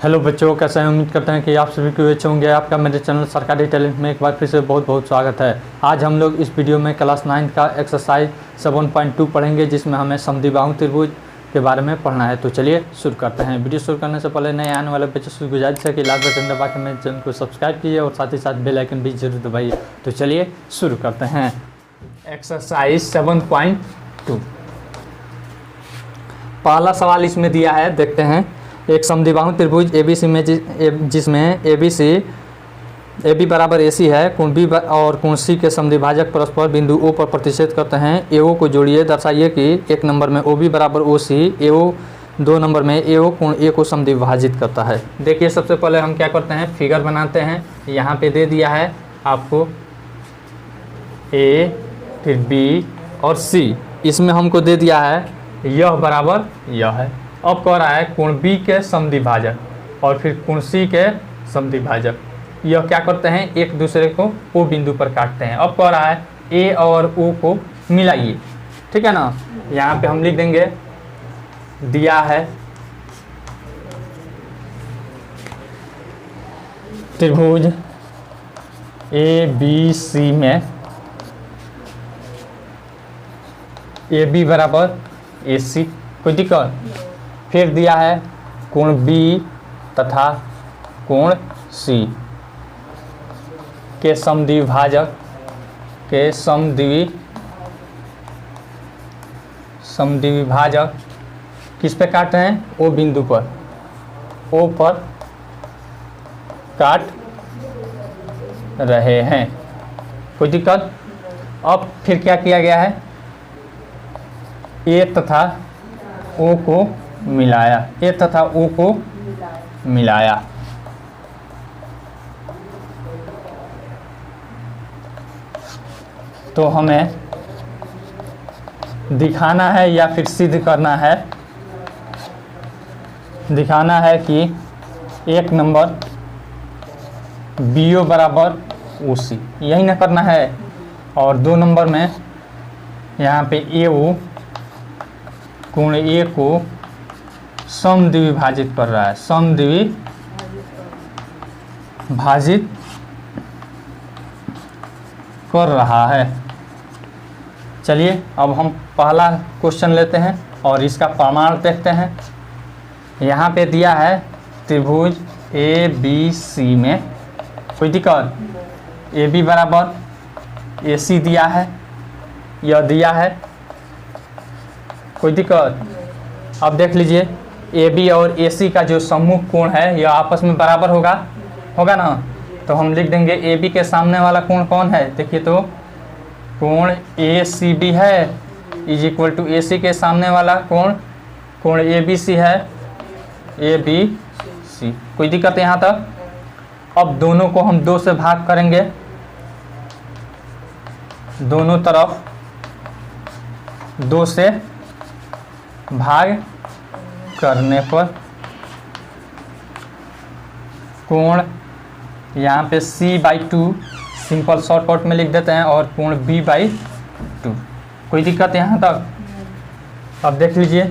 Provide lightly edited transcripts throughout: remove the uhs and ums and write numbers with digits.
Hello बच्चों, कैसे हैं? उम्मीद करते हैं कि आप सभी को अच्छे होंगे। आपका मेरे चैनल सरकारी टैलेंट में एक बार फिर से बहुत बहुत स्वागत है। आज हम लोग इस वीडियो में क्लास 9 का एक्सरसाइज 7.2 पढ़ेंगे, जिसमें हमें समद्विबाहु त्रिभुज के बारे में पढ़ना है। तो चलिए शुरू करते हैं। वीडियो शुरू करने से पहले नए आने वाले बच्चों से गुजारिश है कि लाल बटन दबा के मेरे चैनल को सब्सक्राइब कीजिए और साथ ही साथ बेल आइकन भी जरूर दबाइए। तो चलिए शुरू करते हैं। एक्सरसाइज 7.2 पहला सवाल इसमें दिया है, देखते हैं। एक समद्विबाहु त्रिभुज ABC में जिसमें AB बराबर AC है, कोण B और कोण C के समद्विभाजक परस्पर बिंदु O पर प्रतिच्छेद करते हैं। AO को जोड़िए, दर्शाइए कि एक नंबर में OB बराबर OC, AO दो नंबर में AO कोण A को समद्विभाजित करता है। देखिए, सबसे पहले हम क्या करते हैं, फिगर बनाते हैं। यहाँ पे दे दिया है आपको A, फिर B और C। इसमें हमको दे दिया है यह बराबर यह है। अब कह रहा है कोण B के समद्विभाजक और फिर कोण C के समद्विभाजक। यह क्या करते हैं, एक दूसरे को O बिंदु पर काटते हैं। अब कह रहा है A और O को मिलाइए, ठीक है ना। यहाँ पे हम लिख देंगे, दिया है त्रिभुज ABC में AB बराबर AC, कोई दिक्कत। फिर दिया है कोण B तथा कोण C के समद्विभाजक किस पे काट रहे हैं, O बिंदु पर, O पर काट रहे हैं, कोई दिक्कत। अब फिर क्या किया गया है, A तथा O को मिलाया, A तथा O को मिलाया। तो हमें दिखाना है या फिर सिद्ध करना है, दिखाना है कि एक नंबर BO बराबर OC, यही ना करना है। और दो नंबर में यहाँ पे AO कोण A को समद्विभाजित कर रहा है, समद्विभाजित कर रहा है। चलिए अब हम पहला क्वेश्चन लेते हैं और इसका प्रमाण देखते हैं। यहाँ पे दिया है त्रिभुज ABC में, कोई दिक्कत, AB बराबर AC दिया है, यह दिया है, कोई दिक्कत। अब देख लीजिए, AB और AC का जो सम्मुख कोण है यह आपस में बराबर होगा ना। तो हम लिख देंगे AB के सामने वाला कोण कौन है, देखिए तो कोण ACB है, इज इक्वल टू AC के सामने वाला कोण ABC है, ABC, कोई दिक्कत यहाँ तक। अब दोनों को हम 2 से भाग करेंगे, दोनों तरफ 2 से भाग करने पर कोण यहाँ पे C/2 सिंपल शॉर्टकट में लिख देते हैं और कोण B/2, कोई दिक्कत यहाँ तक। अब देख लीजिए,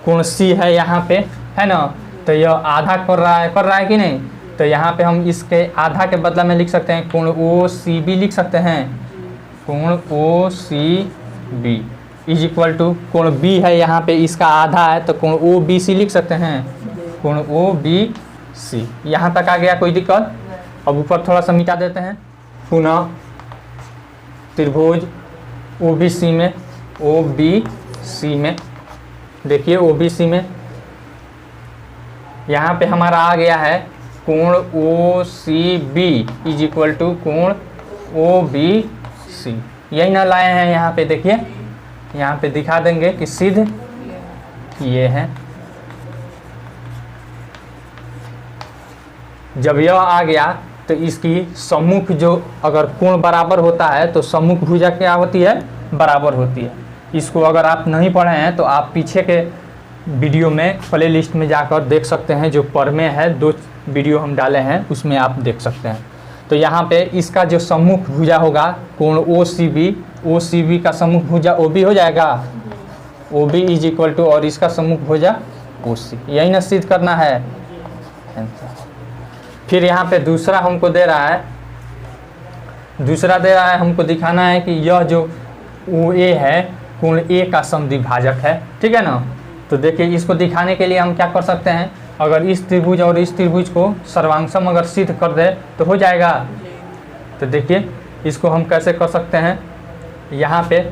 कोण C है यहाँ पे, है ना, तो यह आधा कर रहा है कि नहीं। तो यहाँ पे हम इसके आधा के बदला में लिख सकते हैं कोण OCB लिख सकते हैं, कोण OCB इज इक्वल टू कोण B है यहाँ पे, इसका आधा है तो कोण OBC लिख सकते हैं, कोण OBC। यहाँ तक आ गया, कोई दिक्कत। अब ऊपर थोड़ा सा मिटा देते हैं। पुनः त्रिभुज OBC में देखिए, OBC में यहाँ पे हमारा आ गया है कोण OCB इज इक्वल टू कोण OBC, यही ना लाए हैं यहाँ पे। देखिए यहाँ पे दिखा देंगे कि सिद्ध किए हैं। जब यह आ गया तो इसकी सम्मुख जो अगर कोण बराबर होता है तो सम्मुख भुजा क्या होती है, बराबर होती है। इसको अगर आप नहीं पढ़े हैं तो आप पीछे के वीडियो में प्ले लिस्ट में जाकर देख सकते हैं, जो पर में है 2 वीडियो हम डाले हैं, उसमें आप देख सकते हैं। तो यहाँ पे इसका जो सम्मुख भुजा होगा कोण OCB का सम्मुख भुजा OB हो जाएगा, OB इज इक्वल टू, और इसका सम्मुख भुजा OC, यही ना सिद्ध करना है। फिर यहाँ पे दूसरा हमको दे रहा है, हमको दिखाना है कि यह जो ओ ए है कोण ए का समद्विभाजक है, ठीक है ना। तो देखिए इसको दिखाने के लिए हम क्या कर सकते हैं, अगर इस त्रिभुज और इस त्रिभुज को सर्वांगसम अगर सिद्ध कर दे तो हो जाएगा। तो देखिए इसको हम कैसे कर सकते हैं, यहाँ पे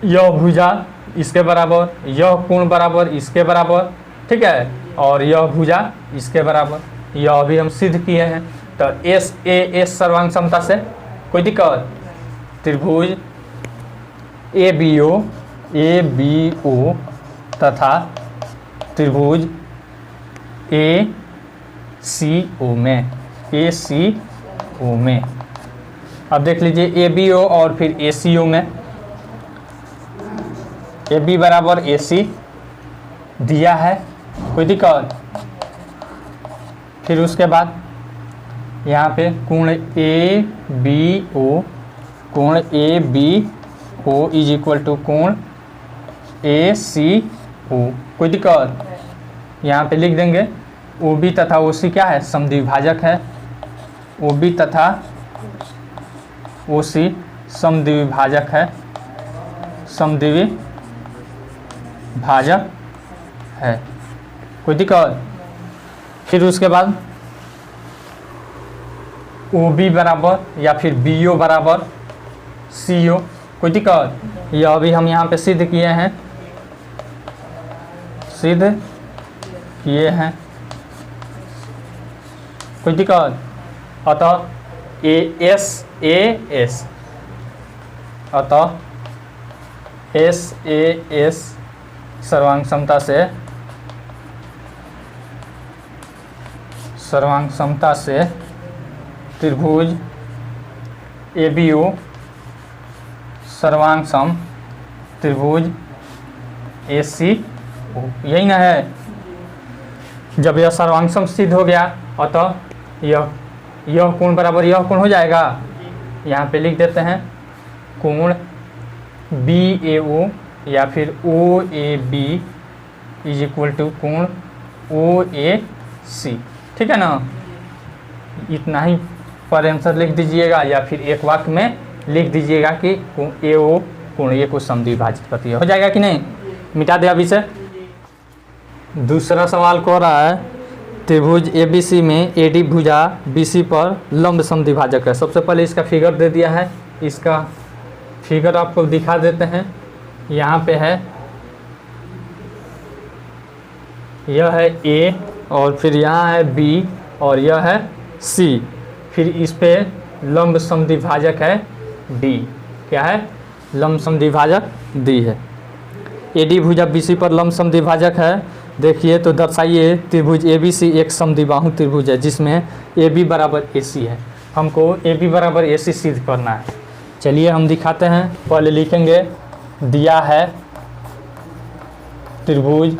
यह भुजा इसके बराबर, यह कोण बराबर इसके बराबर, ठीक है, और यह भुजा इसके बराबर, यह भी हम सिद्ध किए हैं। तो एस ए एस सर्वांग समता से कोई दिक्कत, त्रिभुज ए बी ओ तथा त्रिभुज ए सी ओ में, अब देख लीजिए ए बी ओ और फिर ए सी ओ में, ए बी बराबर ए सी दिया है, कोई दिक्कत। फिर उसके बाद यहाँ पे कोण A B O is equal to कोण ए सी ओ, कोई दिक्कत। यहाँ पे लिख देंगे ओ बी तथा ओ सी क्या है, समद्विभाजक है, ओ बी तथा ओ सी समद्विभाजक है, समद्विभाजक है, कोई दिक्कत। फिर उसके बाद ओ बी बराबर या फिर बी ओ बराबर सी ओ, कोई दिक्कत। यह अभी हम यहाँ पे सिद्ध किए हैं, कोई दिक्कत। अतः एस ए एस सर्वांग समता से त्रिभुज ए बी ओ सर्वांग सम त्रिभुज ए सी ओ, यही ना है। जब यह सर्वांग सम सिद्ध हो गया अतः यह कोण बराबर यह कोण हो जाएगा। यहाँ पे लिख देते हैं कोण बी ए ओ या फिर O A B is equal to कोण ओ ए सी, ठीक है ना। इतना ही पर आंसर लिख दीजिएगा या फिर एक वाक्य में लिख दीजिएगा कि ए ओ कोण ए को समद्विभाजित करती है, हो जाएगा कि नहीं। मिटा दे अभी से। दूसरा सवाल कह रहा है त्रिभुज ABC में AD भुजा BC पर लंब समद्विभाजक है। सबसे पहले इसका फिगर दे दिया है, इसका फिगर आपको दिखा देते हैं। यहाँ पे है, यह है A और फिर यहाँ है B और यह है C, फिर इस पे लंब समद्विभाजक है D, क्या है, लंब समद्विभाजक D है। AD भुजा BC पर लंब समद्विभाजक है। देखिए तो दर्शाइए त्रिभुज ABC एक समद्विबाहु त्रिभुज है जिसमें AB बराबर AC है। हमको AB बराबर AC सिद्ध करना है। चलिए हम दिखाते हैं। पहले लिखेंगे दिया है त्रिभुज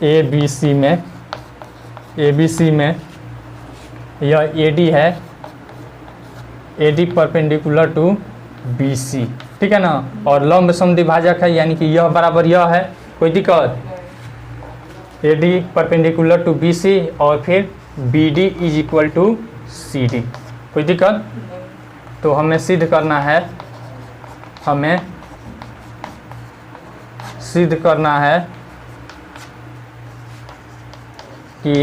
ABC में यह AD है, AD परपेंडिकुलर टू BC, ठीक है ना, और लंब समद्विभाजक है यानी कि यह बराबर यह है, कोई दिक्कत। AD परपेंडिकुलर टू BC और फिर BD is equal to CD, कोई दिक्कत। तो हमें सिद्ध करना है, कि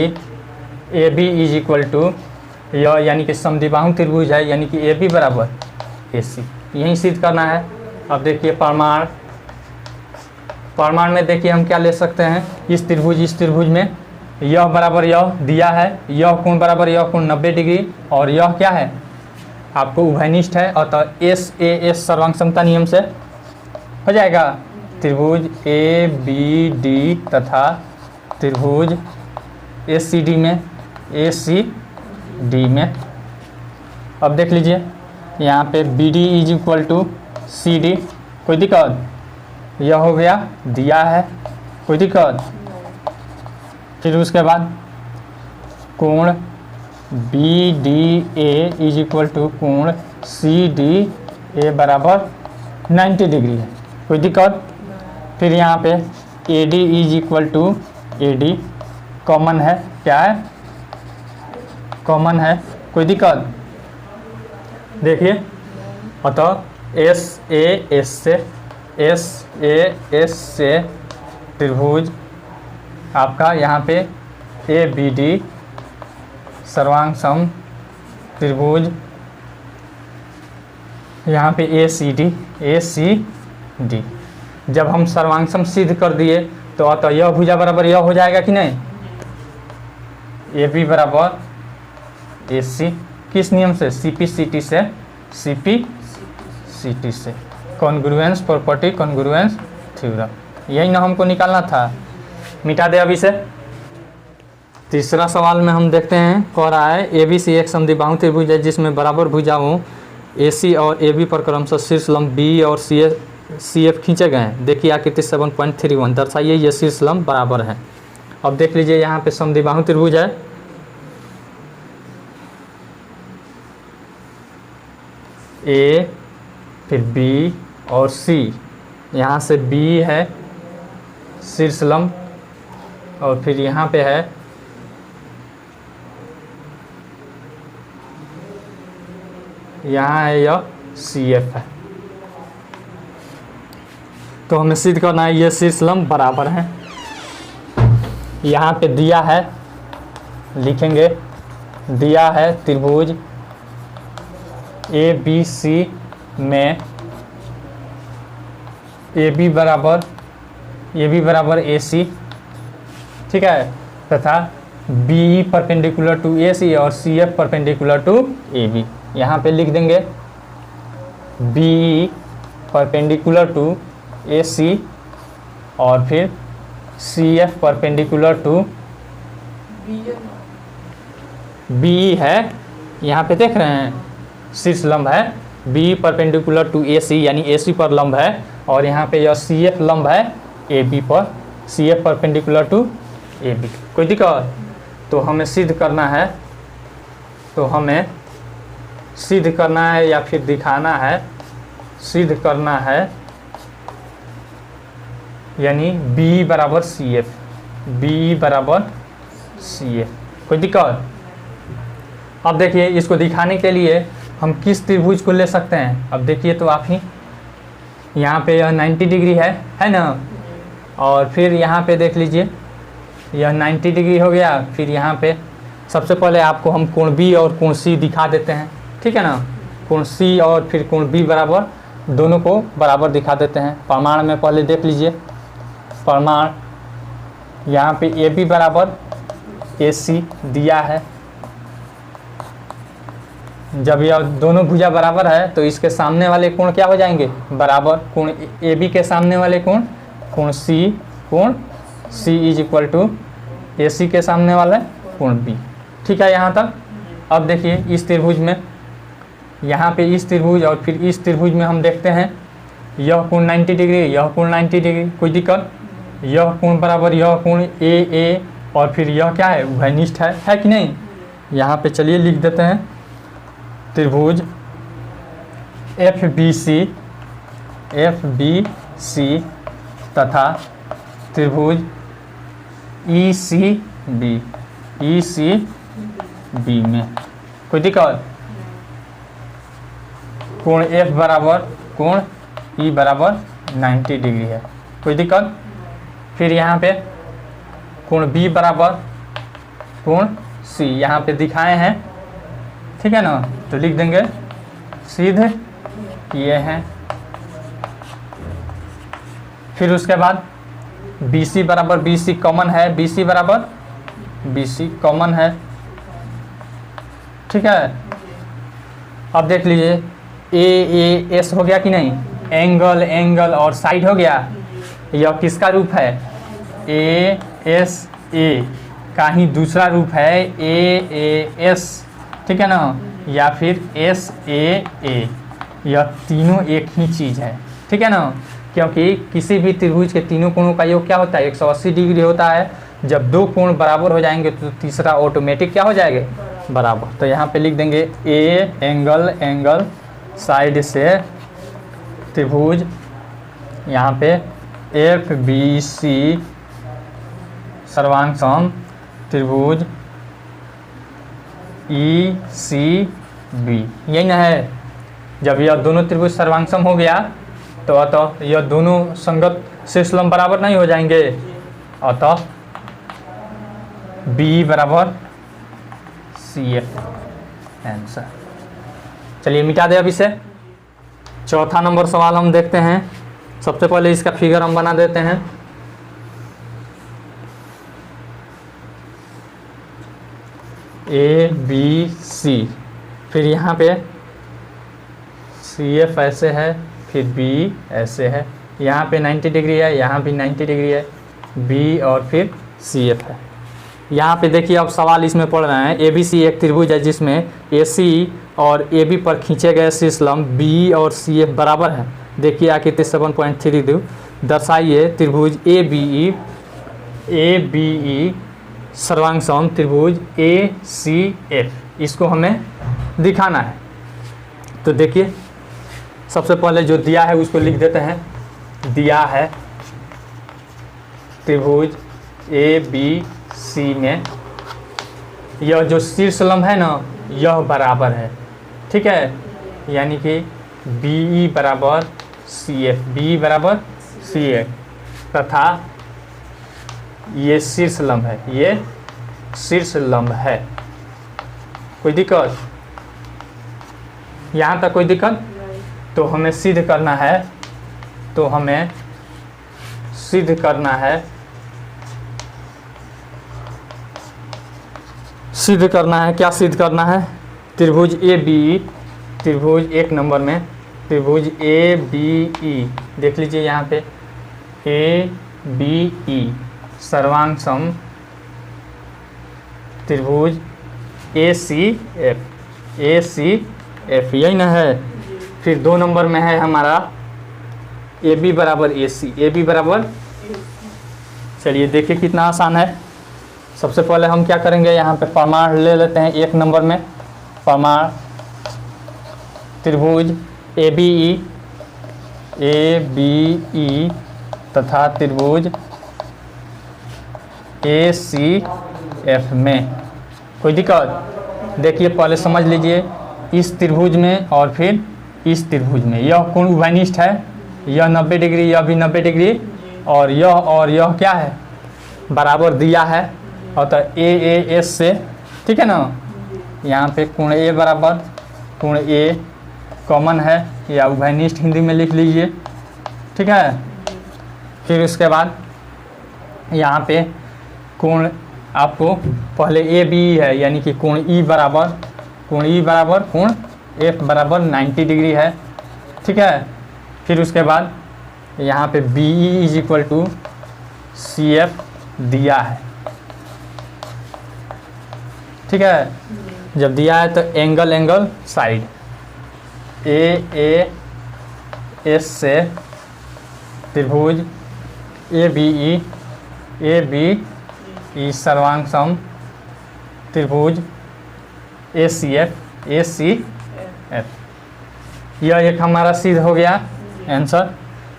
AB इज इक्वल टू यह यानी कि समद्विबाहु त्रिभुज है यानी कि AB बराबर AC, यही सिद्ध करना है। अब देखिए प्रमाण में देखिए हम क्या ले सकते हैं। इस त्रिभुज में यह बराबर यह दिया है, यह कोण बराबर यह कोण 90 डिग्री और यह क्या है आपको उभयनिष्ठ है, अतः SAS सर्वांग समता नियम से हो जाएगा। त्रिभुज ABD तथा त्रिभुज ACD में अब देख लीजिए यहाँ पे BD is equal to CD, कोई दिक्कत। यह हो गया दिया है, कोई दिक्कत। फिर उसके बाद कोण BDA इज इक्वल टू कोण CDA बराबर 90 डिग्री है, कोई दिक्कत। फिर यहाँ पे A D is equal to A D common है, क्या है कॉमन है, कोई दिक्कत? देखिए अतः एस ए एस से त्रिभुज आपका यहाँ पे ए बी डी सर्वांग सम त्रिभुज, यहाँ पे ए सी डी। जब हम सर्वांग सम सिद्ध कर दिए तो अतः यह भुजा बराबर यह हो जाएगा कि नहीं, ए बी बराबर ए सी, किस नियम से, सी पी सी टी से, कॉन्ग्रुएंस प्रॉपर्टी, कॉन्ग्रुएंस थ्योरम, यही ना हमको निकालना था। मिटा दे अभी से। तीसरा सवाल में हम देखते हैं, कह रहा है ए बी सी एक समद्विबाहु त्रिभुज है जिसमें बराबर भुजाओं ए सी और ए बी पर क्रमशः शीर्ष लंब बी और सी एफ खींचे गए हैं। देखिए आकृति 7.31 दर्शाइए ये शीर्ष लंब बराबर है। अब देख लीजिए यहाँ पे समद्विबाहु त्रिभुज है, ए फिर बी और सी, यहाँ से बी है शीर्ष लंब और फिर यहाँ पे है यहाँ है यह सी एफ है। तो हमें सिद्ध करना है ये शीर्ष लंब बराबर है। यहाँ पे दिया है, लिखेंगे दिया है त्रिभुज ए बी सी में ए बी बराबर ए सी, ठीक है, तथा B perpendicular to A C और C F perpendicular to A B. यहाँ पे लिख देंगे B perpendicular to A C और फिर C F perpendicular to B है, यहाँ पे देख रहे हैं शीर्ष लंब है, B perpendicular to A C यानी ए सी पर लंब है और यहाँ पे यह सी एफ लंब है ए बी पर, C F perpendicular to A B. कोई दिक्कत? तो हमें सिद्ध करना है, तो हमें सिद्ध करना है या फिर दिखाना है, सिद्ध करना है यानी बी बराबर सी एफ, बी बराबर सी एफ। कोई दिक्कत? अब देखिए इसको दिखाने के लिए हम किस त्रिभुज को ले सकते हैं। अब देखिए तो आप ही यहाँ पे यह 90 डिग्री है ना, और फिर यहाँ पे देख लीजिए यह 90 डिग्री हो गया। फिर यहाँ पे सबसे पहले आपको हम कोण बी और कोण सी दिखा देते हैं, ठीक है ना, कोण सी और फिर कोण बी बराबर, दोनों को बराबर दिखा देते हैं। प्रमाण में पहले देख लीजिए, प्रमाण यहाँ पे ए बी बराबर ए सी दिया है। जब यह दोनों भुजा बराबर है तो इसके सामने वाले कोण क्या हो जाएंगे, बराबर। कोण ए बी के सामने वाले कोण कोण सी इज इक्वल टू ए सी के सामने वाला कोण बी, ठीक है यहाँ तक। अब देखिए इस त्रिभुज में, यहाँ पे इस त्रिभुज और फिर इस त्रिभुज में हम देखते हैं यह कोण 90 डिग्री, यह कोण 90 डिग्री, कोई दिक्कत? यह कोण बराबर यह कोण ए और फिर यह क्या है, उभयनिष्ठ है कि नहीं। यहाँ पे चलिए लिख देते हैं त्रिभुज एफ बी सी तथा त्रिभुज ई सी बी में, कोई दिक्कत? कोण एफ बराबर कोण ई बराबर 90 डिग्री है, कोई दिक्कत? फिर यहाँ पे कोण बी बराबर कोण सी, यहाँ पे दिखाए हैं, ठीक है ना, तो लिख देंगे सिद्ध किए हैं। फिर उसके बाद बी सी बराबर बी सी कॉमन है, बी सी बराबर बी सी कॉमन है, ठीक है। अब देख लीजिए ए एस हो गया कि नहीं, एंगल और साइड हो गया। यह किसका रूप है, ए एस ए का ही दूसरा रूप है ए एस, ठीक है ना, या फिर एस ए, यह तीनों एक ही चीज़ है, ठीक है ना। क्योंकि किसी भी त्रिभुज के तीनों कोणों का योग क्या होता है, 180 डिग्री होता है। जब दो कोण बराबर हो जाएंगे तो तीसरा ऑटोमेटिक क्या हो जाएगा, बराबर। तो यहाँ पे लिख देंगे ए एंगल साइड से त्रिभुज, यहाँ पे एफ बी सी सर्वांग त्रिभुज ई सी बी, यही ना है। जब यह दोनों त्रिभुज सर्वांग हो गया तो अतः यह दोनों संगत शीर्ष लंब बराबर नहीं हो जाएंगे, अतः बी बराबर सी एफ आंसर। चलिए मिटा दे अब इसे। चौथा नंबर सवाल हम देखते हैं। सबसे पहले इसका फिगर हम बना देते हैं। ए बी सी, फिर यहाँ पे सी एफ ऐसे है, फिर बी ऐसे है, यहाँ पे 90 डिग्री है, यहाँ भी 90 डिग्री है, बी और फिर सी एफ है। यहाँ पे देखिए अब सवाल इसमें पढ़ रहे हैं, ए बी सी एक त्रिभुज है जिसमें ए सी और ए बी पर खींचे गए शीर्ष लंब बी और सी एफ बराबर है। देखिए आकृति 7.32 दर्शाइए त्रिभुज ए बी ई सर्वांग त्रिभुज ए सी एफ, इसको हमें दिखाना है। तो देखिए सबसे पहले जो दिया है उसको लिख देते हैं। दिया है त्रिभुज ए बी सी में यह जो शीर्ष लंब है ना यह बराबर है, ठीक है, यानी कि बी ई बराबर सी एफ, बी बराबर सी एफ, तथा ये शीर्ष लंब है, ये शीर्ष लंब है। कोई दिक्कत यहाँ तक? कोई दिक्कत? तो हमें सिद्ध करना है, तो हमें सिद्ध करना है, सिद्ध करना है। क्या सिद्ध करना है? त्रिभुज ए बी, त्रिभुज एक नंबर में त्रिभुज ए बी ई, देख लीजिए यहाँ पे ए बी ई सर्वांग सम त्रिभुज ए सी एफ, ए सी एफ, यही ना है। फिर 2 नंबर में है हमारा ए बी बराबर ए सी, ए बी बराबर, चलिए देखिए कितना आसान है। सबसे पहले हम क्या करेंगे, यहाँ पे प्रमाण ले लेते हैं। 1 नंबर में प्रमाण त्रिभुज ए बी ई तथा त्रिभुज ए सी एफ में। कोई दिक्कत? देखिए पहले समझ लीजिए, इस त्रिभुज में और फिर इस त्रिभुज में यह कोण उभयनिष्ठ है, यह 90 डिग्री, यह भी 90 डिग्री, और यह क्या है, बराबर दिया है। और तो ए एस से, ठीक है ना, यहाँ पे कोण ए बराबर कोण ए कॉमन है, या उभयनिष्ठ हिंदी में लिख लीजिए, ठीक है। फिर उसके बाद यहाँ पे कोण आपको पहले ए बी है, यानी कि कोण ई बराबर कोण एफ बराबर 90 डिग्री है, ठीक है। फिर उसके बाद यहाँ पे B E is equal to C F दिया है, ठीक है। जब दिया है तो एंगल साइड ए एस से त्रिभुज ए बी ई सर्वांग सम त्रिभुज ए सी एफ, यह एक हमारा सिद्ध हो गया आंसर।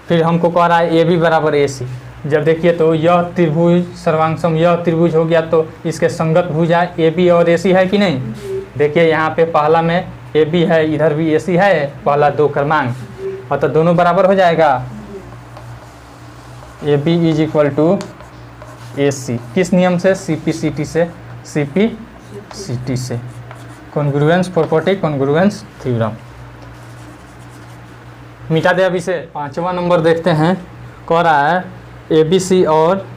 फिर हमको कह रहा है ए बी बराबर ए सी। जब देखिए तो यह त्रिभुज सर्वांग सम यह त्रिभुज हो गया, तो इसके संगत भुजा ए बी और ए सी है कि नहीं। देखिए यहाँ पे पहला में ए बी है, इधर भी ए सी है, पहला 2 क्रमांक, और तो दोनों बराबर हो जाएगा। A B is equal to A C, किस नियम से? सी पी सी टी से, कॉन्ग्रुएंस प्रॉपर्टी, कॉन्ग्रुएंस थ्योरम। मिटा दे अब इसे। 5वां नंबर देखते हैं। कह रहा है ए बी सी और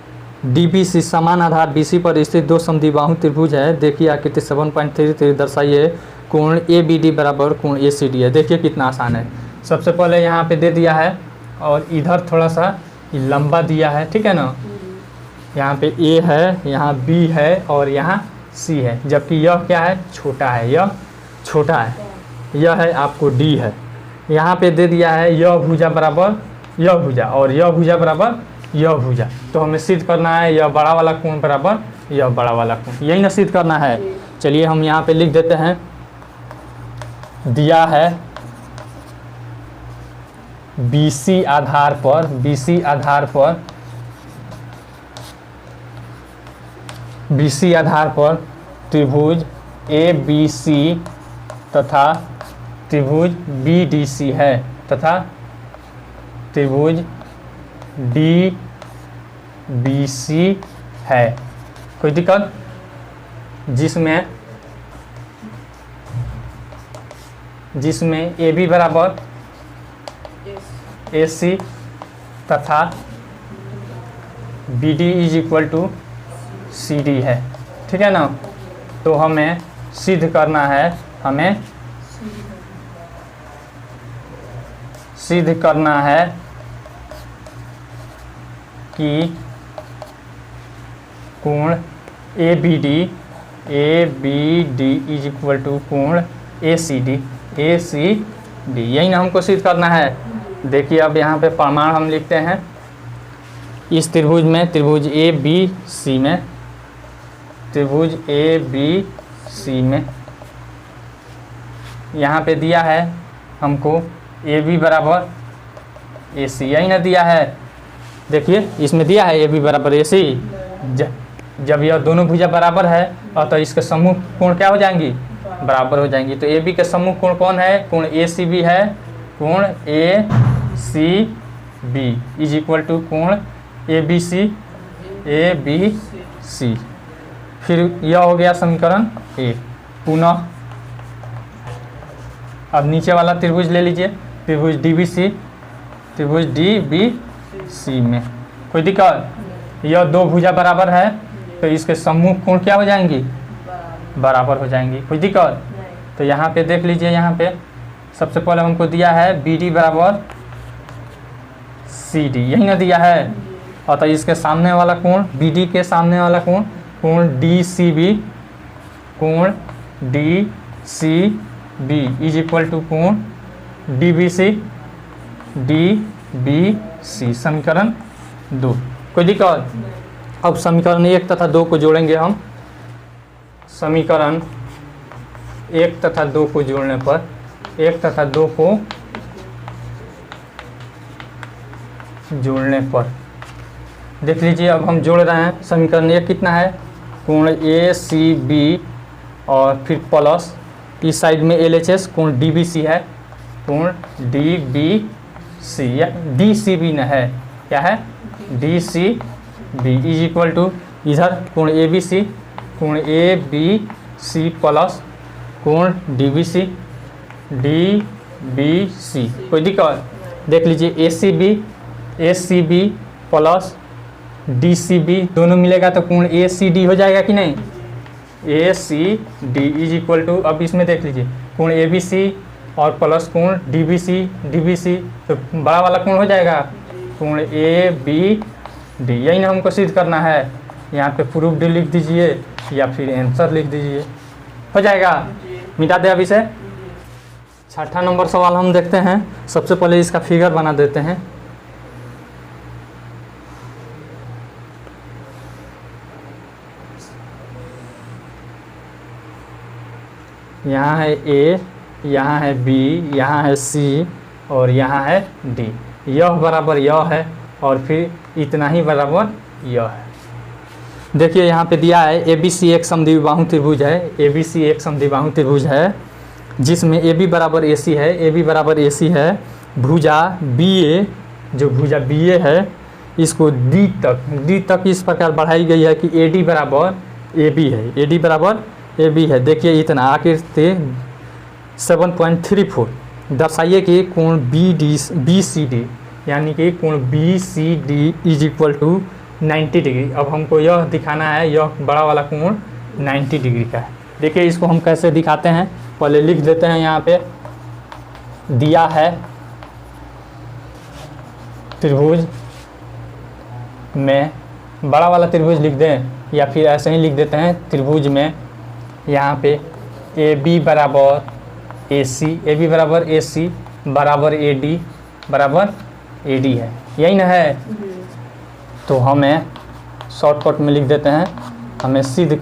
डी बी सी समान आधार बी सी पर स्थित 2 समद्विबाहु त्रिभुज है। देखिए आकृति 7.33 दर्शाइए कोण ए बी डी बराबर कोण ए सी डी है। देखिए कितना आसान है। सबसे पहले यहाँ पे दे दिया है और इधर थोड़ा सा लंबा दिया है, ठीक है ना। यहाँ पे ए है, यहाँ बी है और यहाँ सी है, जबकि यह क्या है, छोटा है, यह छोटा है, यह है आपको डी है। यहाँ पे दे दिया है यह भुजा बराबर यह भुजा और यह भुजा बराबर यह भुजा। तो हमें सिद्ध करना है यह बड़ा वाला कोण बराबर यह बड़ा वाला कोण, यही ना सिद्ध करना है। चलिए हम यहाँ पे लिख देते हैं, दिया है BC आधार पर त्रिभुज ABC तथा त्रिभुज BDC है तथा त्रिभुज DBC है। कोई दिक्कत? जिसमें AB बराबर AC तथा BD is equal to CD है। ठीक है ना? तो हमें सिद्ध करना है कि कोण ABD इज इक्वल टू कोण ACD। यही ना हमको सिद्ध करना है। देखिए अब यहाँ पे प्रमाण हम लिखते हैं। इस त्रिभुज ABC में यहाँ पे दिया है हमको AB बराबर AC, यही ना दिया है। देखिए इसमें दिया है AB बराबर AC। जब यह दोनों भुजा बराबर है और तो इसके सम्मुख कोण क्या हो जाएंगी? बराबर हो जाएंगी। तो AB के सम्मुख कोण कौन है? कोण ACB है। कोण ACB इज इक्वल टू कोण ABC। फिर यह हो गया समीकरण 1। पुनः अब नीचे वाला त्रिभुज ले लीजिए, त्रिभुज DBC में। कोई दिक्कत? यह दो भुजा बराबर है तो इसके सम्मुख कोण क्या हो जाएंगी? बराबर हो जाएंगी। कोई दिक्कत? तो यहाँ पे देख लीजिए, यहाँ पे सबसे पहले हमको दिया है BD बराबर CD, यही ना दिया है। और तो इसके सामने वाला कोण BD के सामने वाला कोण DCB इज इक्वल टू कोण DBC। समीकरण 2। कोई दिक्कत? अब समीकरण 1 तथा 2 को जोड़ेंगे हम। समीकरण 1 तथा 2 को जोड़ने पर देख लीजिए, अब हम जोड़ रहे हैं। समीकरण 1 कितना है? कोण ACB और फिर प्लस इस साइड में LHS कोण DBC है। कोण DBC या DCB न है, क्या है? DCB इज इक्वल टू इधर कोण ABC प्लस कोण DBC। कोई दिक्कत? देख लीजिए ACB प्लस DCB दोनों मिलेगा तो कोण ACD हो जाएगा कि नहीं? ACD इज इक्वल टू, अब इसमें देख लीजिए कोण ABC और प्लस कोण DBC तो बड़ा वाला कोण हो जाएगा कोण ABD। यही ना हमको सिद्ध करना है। यहाँ पे प्रूफ डी लिख दीजिए या फिर आंसर लिख दीजिए, हो जाएगा। मिटा दे अभी से। 6ठा नंबर सवाल हम देखते हैं। सबसे पहले इसका फिगर बना देते हैं। यहाँ है A, यहाँ है B, यहाँ है C और यहाँ है D। यह बराबर यह है और फिर इतना ही बराबर यह है। देखिए यहाँ पे दिया है ABC एक समद्विबाहु त्रिभुज है। जिसमें AB बराबर AC है। भुजा BA, जो भुजा BA है इसको D तक इस प्रकार बढ़ाई गई है कि AD बराबर AB है। देखिए इतना आकृति 7.34 दर्शाइए कि कोण BCD यानी कि कोण BCD is equal to 90 degree. अब हमको यह दिखाना है, यह बड़ा वाला कोण 90 डिग्री का है। देखिए इसको हम कैसे दिखाते हैं, पहले लिख देते हैं। यहाँ पे दिया है त्रिभुज में, बड़ा वाला त्रिभुज लिख दें या फिर ऐसे ही लिख देते हैं त्रिभुज में। यहाँ पे AB बराबर AC बराबर AD बराबर AD है, यही ना है। तो हमें शॉर्टकट में लिख देते हैं, हमें सिद्ध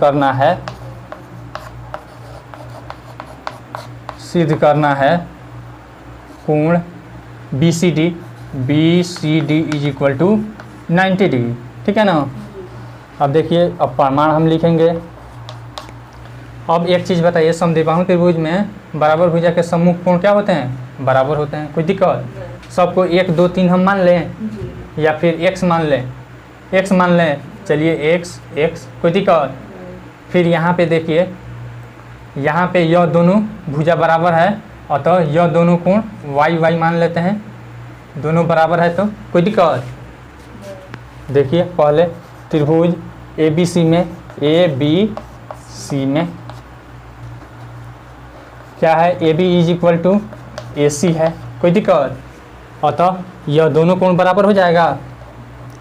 करना है कोण B C D is equal to 90 degree, ठीक है ना। अब देखिए, अब प्रमाण हम लिखेंगे। अब एक चीज़ बताइए, समद्विबाहु त्रिभुज में बराबर भुजा के सम्मुख कोण क्या होते हैं? बराबर होते हैं। कोई दिक्कत? सबको 1 2 3 हम मान लें या फिर x मान लें? x मान लें, चलिए x। कोई दिक्कत? फिर यहाँ पे देखिए, यहाँ पे यह दोनों भुजा बराबर है, अतः यह दोनों कोण y मान लेते हैं, दोनों बराबर है। तो कोई दिक्कत? देखिए पहले त्रिभुज ABC में क्या है? AB is equal to AC है। कोई दिक्कत? अतः यह दोनों कोण बराबर हो जाएगा।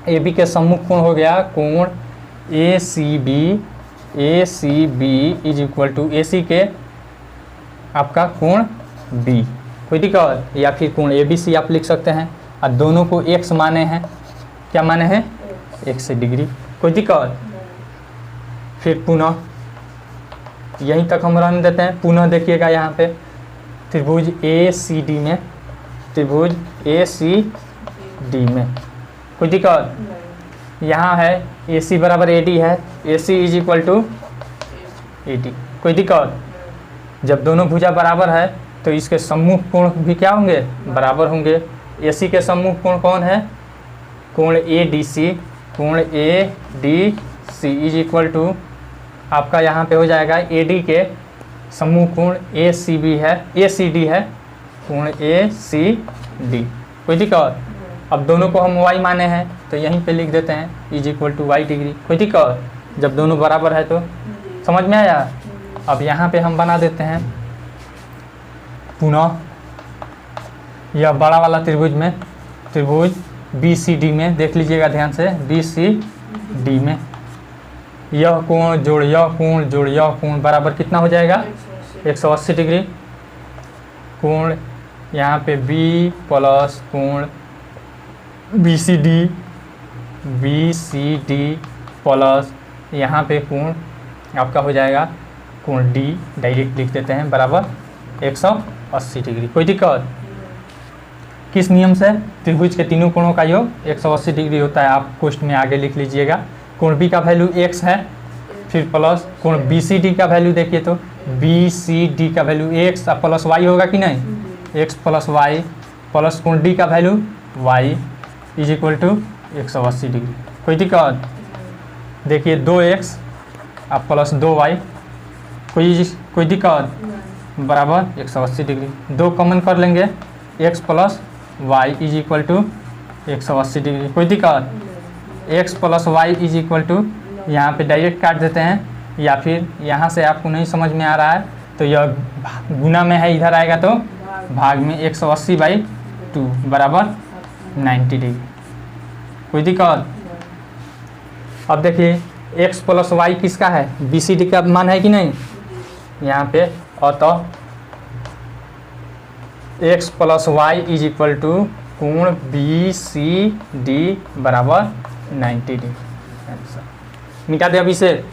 AB के सम्मुख कोण हो गया कोण ACB is equal to AC के आपका कोण B। कोई दिक्कत? या फिर कोण ABC आप लिख सकते हैं, और दोनों को x माने हैं। क्या माने हैं? x degree. कोई दिक्कत? फिर पुनः यहीं तक हम रहने देते हैं। पुनः देखिएगा यहाँ पे त्रिभुज ACD में कोई दिक्कत? यहाँ है AC बराबर AD है, AC is equal to AD। कोई दिक्कत? जब दोनों भुजा बराबर है तो इसके सम्मुख कोण भी क्या होंगे? बराबर होंगे। AC के सम्मुख कोण कौन है? कोण ADC। कोण ADC इज इक्वल टू आपका यहाँ पे हो जाएगा AD के सम्मुख कोण ACD है, कोण ACD। कोई दिक्कत? अब दोनों को हम y माने हैं तो यहीं पे लिख देते हैं is equal to y degree. कोई दिक्कत? जब दोनों बराबर है तो समझ में आया। अब यहाँ पे हम बना देते हैं पुनः यह बड़ा वाला त्रिभुज में, त्रिभुज BCD में देख लीजिएगा ध्यान से। BCD में यह कोण जोड़ यह कोण जोड़ यह कोण बराबर कितना हो जाएगा? 180 डिग्री। कोण यहाँ पे B प्लस कोण BCD प्लस यहाँ पे कोण आपका हो जाएगा कोण D, डायरेक्ट लिख देते हैं, बराबर 180 डिग्री। कोई दिक्कत? किस नियम से? त्रिभुज के तीनों कोणों का योग 180 डिग्री होता है। आप क्वेश्चन में आगे लिख लीजिएगा। कोण B का वैल्यू x है, फिर प्लस कोण BCD का वैल्यू देखिए तो BCD का वैल्यू x प्लस y होगा कि नहीं? x प्लस y प्लस कोण D का value y is equal to 180 degree. कोई दिक्कत? देखिए 2x अब प्लस 2y, कोई दिक्कत? बराबर 180 डिग्री। 2 कॉमन कर लेंगे, x plus y is equal to 180 degree. कोई दिक्कत? x plus y is equal to यहाँ पे डायरेक्ट काट देते हैं, या फिर यहाँ से आपको नहीं समझ में आ रहा है तो यह गुना में है, इधर आएगा तो भाग में 180/2 बराबर 90 डिग्री। कोई दिक्कत? अब देखिए x प्लस y किसका है? BCD का मान है कि नहीं यहाँ पे, अतः x plus y is equal to कोण BCD बराबर 90 डिग्री। मिटा दे अभी से।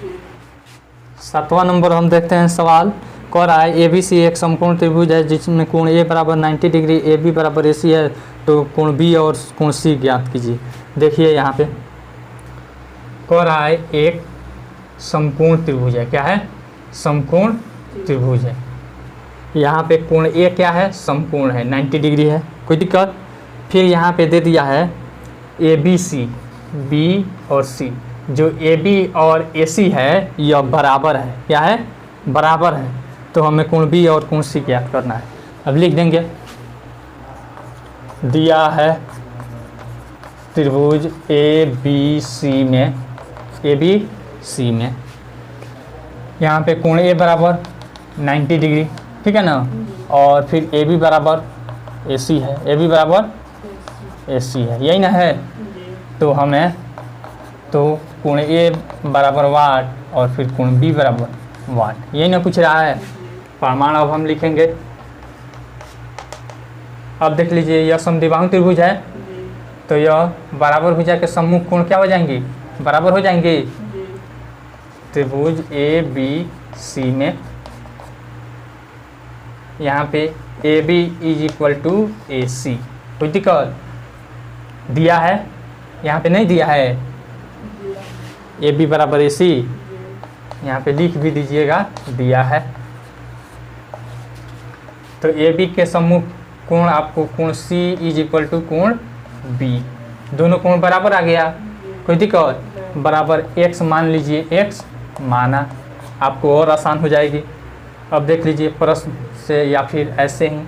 7वां नंबर हम देखते हैं सवाल। कह रहा है ABC एक समकोण त्रिभुज है जिसमें कोण A बराबर 90 डिग्री, AB बराबर AC है, तो कोण B और कोण C ज्ञात कीजिए। देखिए यहाँ पे कह रहा है एक समकोण त्रिभुज है। क्या है? समकोण त्रिभुज है। यहाँ पे कोण A क्या है? समकोण है, 90 डिग्री है। कोई दिक्कत? फिर यहाँ पे दे दिया है ABC, B और C। जो AB और AC है यह बराबर है। क्या है? बराबर है। तो हमें कोण B और कोण C ज्ञात करना है। अब लिख देंगे, दिया है त्रिभुज ABC में यहाँ पे कोण A बराबर 90 डिग्री, ठीक है ना, और फिर AB बराबर AC है, AB बराबर AC है, यही ना है। तो हमें तो कोण A बराबर वाट और फिर कोण B बराबर वाट, यही ना पूछ रहा है। प्रमाण अब हम लिखेंगे। अब देख लीजिए यह समद्विबाहु त्रिभुज है, तो यह बराबर भुजा के सम्मुख कोण क्या हो जाएंगी? बराबर हो जाएंगे। त्रिभुज ABC में यहाँ पे AB is equal to AC, कोई दिक्कत? दिया है, यहाँ पे नहीं दिया है। ए बी बराबर ए सी, यहाँ पे लिख भी दीजिएगा, दिया है। तो ए बी के सम्मुख कोण आपको कोण सी इज इक्वल टू कोण बी, दोनों कोण बराबर आ गया, कोई दिक्कत? बराबर एक्स मान लीजिए, एक्स माना, आपको और आसान हो जाएगी। अब देख लीजिए प्रश्न से, या फिर ऐसे ही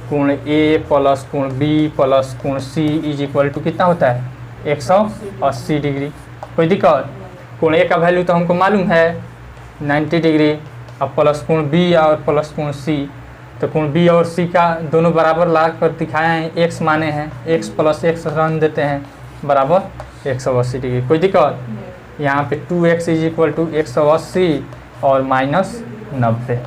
कोण ए प्लस कोण बी प्लस कोण सी इज इक्वल टू कितना होता है? 180 डिग्री, कोई दिक्कत? कोण ए का वैल्यू तो हमको मालूम है 90 डिग्री, अब प्लस कोण बी और प्लस कोण सी, तो कोण बी और सी का दोनों बराबर ला कर दिखाए हैं, एक्स माने हैं, एक्स प्लस एक्स रन देते हैं बराबर 180 डिग्री, कोई दिक्कत? यहाँ पे 2x इज इक्वल टू 180 और माइनस 90,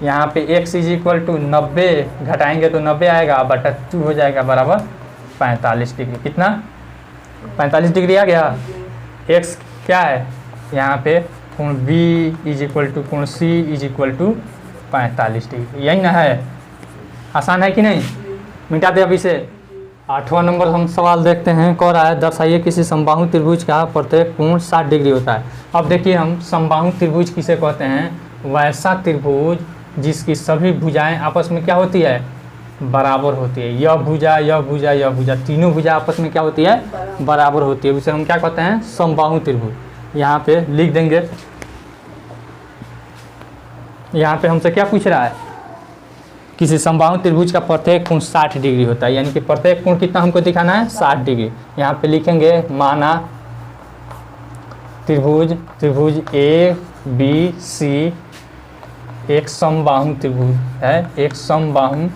यहाँ पे x इज इक्वल टू 90 घटाएंगे तो 90 आएगा, बटा 2 हो जाएगा बराबर 45 डिग्री। कितना? 45 डिग्री आ गया। x क्या है यहाँ पे? कोण b इज इक्वल टू कोण c is equal to 45 degree, यही ना है? आसान है कि नहीं? मिटा दे अभी से। 8वां नंबर हम सवाल देखते हैं, कह रहा है दर्शाइए किसी समबाहु त्रिभुज का प्रत्येक कोण 60 डिग्री होता है। अब देखिए हम समबाहु त्रिभुज किसे कहते हैं? वैसा त्रिभुज जिसकी सभी भुजाएं आपस में क्या होती है? बराबर होती है। यह भुजा, यह भुजा, यह भुजा, तीनों भुजा आपस में क्या होती है? बराबर होती है। उसे हम क्या कहते हैं? समबाहु त्रिभुज। यहाँ पे लिख देंगे, यहाँ पे हमसे क्या पूछ रहा है? किसी समबाहु त्रिभुज का प्रत्येक कोण 60 डिग्री होता है, यानी कि प्रत्येक कोण कितना हमको दिखाना है? 60 डिग्री। यहाँ पे लिखेंगे माना त्रिभुज ए बी सी एक समबाहु त्रिभुज है, एक समबाहु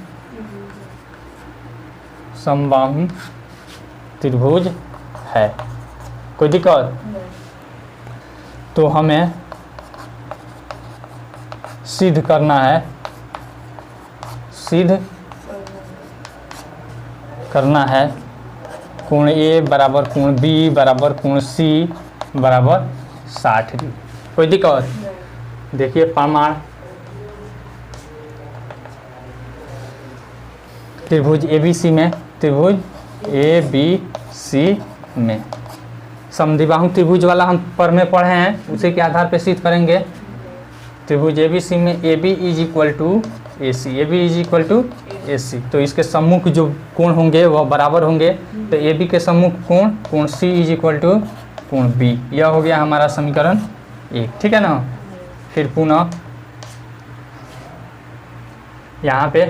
त्रिभुज है, कोई दिक्कत? तो हमें सिद्ध करना है, कोण ए बराबर कोण बी बराबर कोण सी बराबर 60 डिग्री, कोई दिक्कत? देखिए प्रमाण, त्रिभुज ABC में, त्रिभुज ABC में समद्विबाहु त्रिभुज वाला हम में पढ़े हैं, उसी के आधार पर सिद्ध करेंगे। त्रिभुज ABC में AB is equal to AC, AB is equal to AC, तो इसके सम्मुख जो कोण होंगे वह बराबर होंगे। तो AB के सम्मुख कोण C इज इक्वल टू कोण B, यह हो गया हमारा समीकरण 1, ठीक है ना। फिर पुनः यहाँ पे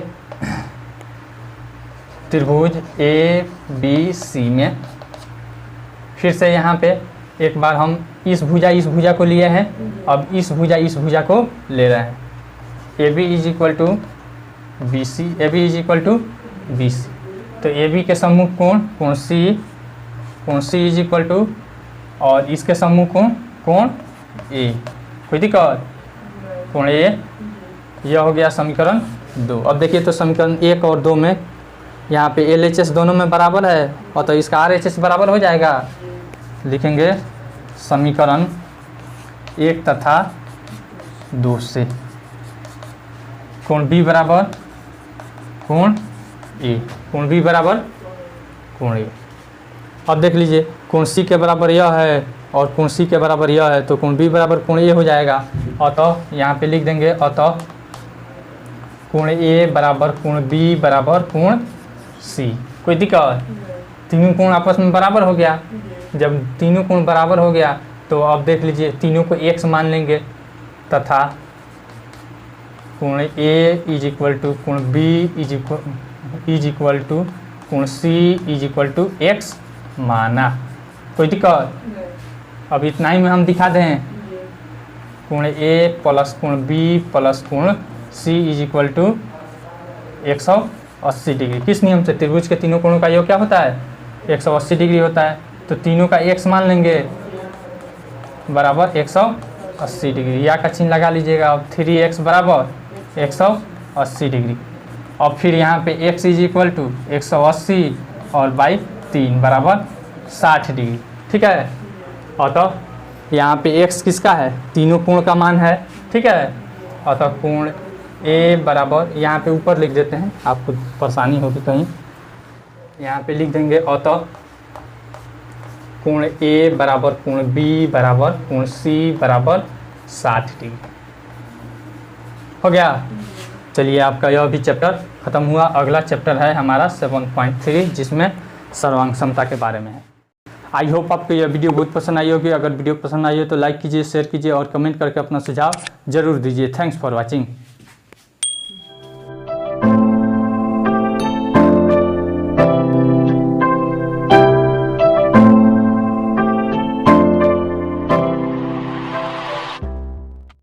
त्रिभुज ABC में फिर से यहाँ पे एक बार हम इस भुजा को लिए हैं, अब इस भुजा को ले रहे हैं। AB is equal to BC, AB is equal to BC, तो AB के सम्मुख कोण C इज इक्वल टू, और इसके सम्मुख कोण A, कोई दिक्कत? कोण A, यह हो गया समीकरण 2। अब देखिए तो समीकरण 1 और 2 में यहाँ पे LHS दोनों में बराबर है, और तो इसका RHS बराबर हो जाएगा। लिखेंगे समीकरण 1 तथा 2 से कोण B बराबर कोण A, कोण B बराबर कोण A। अब देख लीजिए कोण C के बराबर यह है और कोण C के बराबर यह है, तो कोण B बराबर कोण A हो जाएगा। अतः यहाँ पे लिख देंगे, अतः कोण A बराबर कोण B बराबर कोण C, कोई दिक्कत? तीनों कोण आपस में बराबर हो गया। जब तीनों कोण बराबर हो गया तो अब देख लीजिए तीनों को x मान लेंगे, तथा कोण A इज इक्वल टू कोण B इज इक्वल टू कोण C is equal to x माना, कोई दिक्कत? अब इतना ही में हम दिखा दें, कोण A प्लस कोण B प्लस कोण C is equal to 180 degree. किस नियम से? त्रिभुज के तीनों कोणों का योग क्या होता है? 180 डिग्री होता है, तो तीनों का x मान लेंगे बराबर 180 डिग्री, या का चिन्ह लगा लीजिएगा। अब 3x बराबर 180 डिग्री। अब फिर यहाँ पे x इज इक्वल टू 180 और बाई 3 बराबर 60 डिग्री, ठीक है। अतः यहाँ पे x किसका है? तीनों कोण का मान है, ठीक है। अतः कोण A बराबर, यहाँ पे ऊपर लिख देते हैं, आपको परेशानी होगी कहीं, यहाँ पे लिख देंगे अतः कोण ए बराबर कोण बी बराबर कोण सी बराबर 60 डिग्री। हो गया। चलिए आपका यह भी चैप्टर ख़त्म हुआ। अगला चैप्टर है हमारा 7.3 जिसमें सर्वांग समता के बारे में है। आई होप आपको यह वीडियो बहुत पसंद आई होगी। अगर वीडियो पसंद आई हो तो लाइक कीजिए, शेयर कीजिए और कमेंट करके अपना सुझाव जरूर दीजिए। Thanks for watching.